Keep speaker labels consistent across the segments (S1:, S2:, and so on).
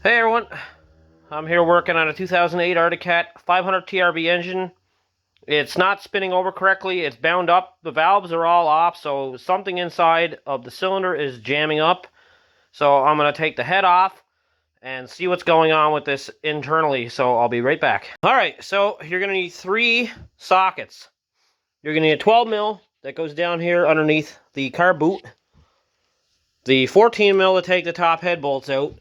S1: Hey everyone, I'm here working on a 2008 Arctic Cat 500 TRB engine. It's not spinning over correctly, it's bound up, the valves are all off, so something inside of the cylinder is jamming up. So I'm going to take the head off and see what's going on with this internally, so I'll be right back. Alright, so you're going to need 3 sockets. You're going to need a 12 mil that goes down here underneath the car boot, the 14 mil to take the top head bolts out,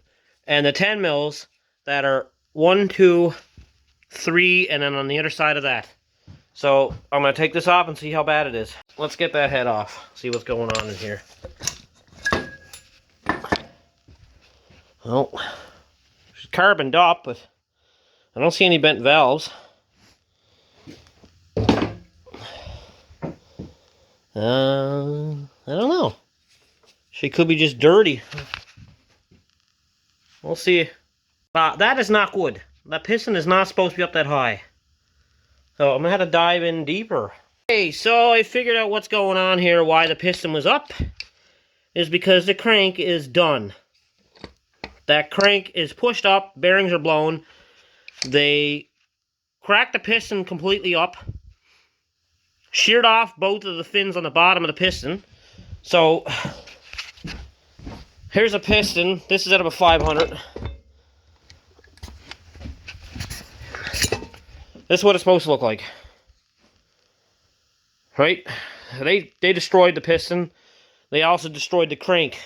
S1: and the 10 mils that are 1, 2, 3, and then on the other side of that. So I'm going to take this off and see how bad it is. Let's get that head off, see what's going on in here. Oh, it's carboned up, but I don't see any bent valves. I don't know. She could be just dirty. We'll see. That is not good. That piston is not supposed to be up that high. So I'm going to have to dive in deeper. Okay, so I figured out what's going on here, why the piston was up. Is because the crank is done. That crank is pushed up, bearings are blown. They cracked the piston completely up. Sheared off both of the fins on the bottom of the piston. So, here's a piston. This is out of a 500. This is what it's supposed to look like. Right? They destroyed the piston. They also destroyed the crank.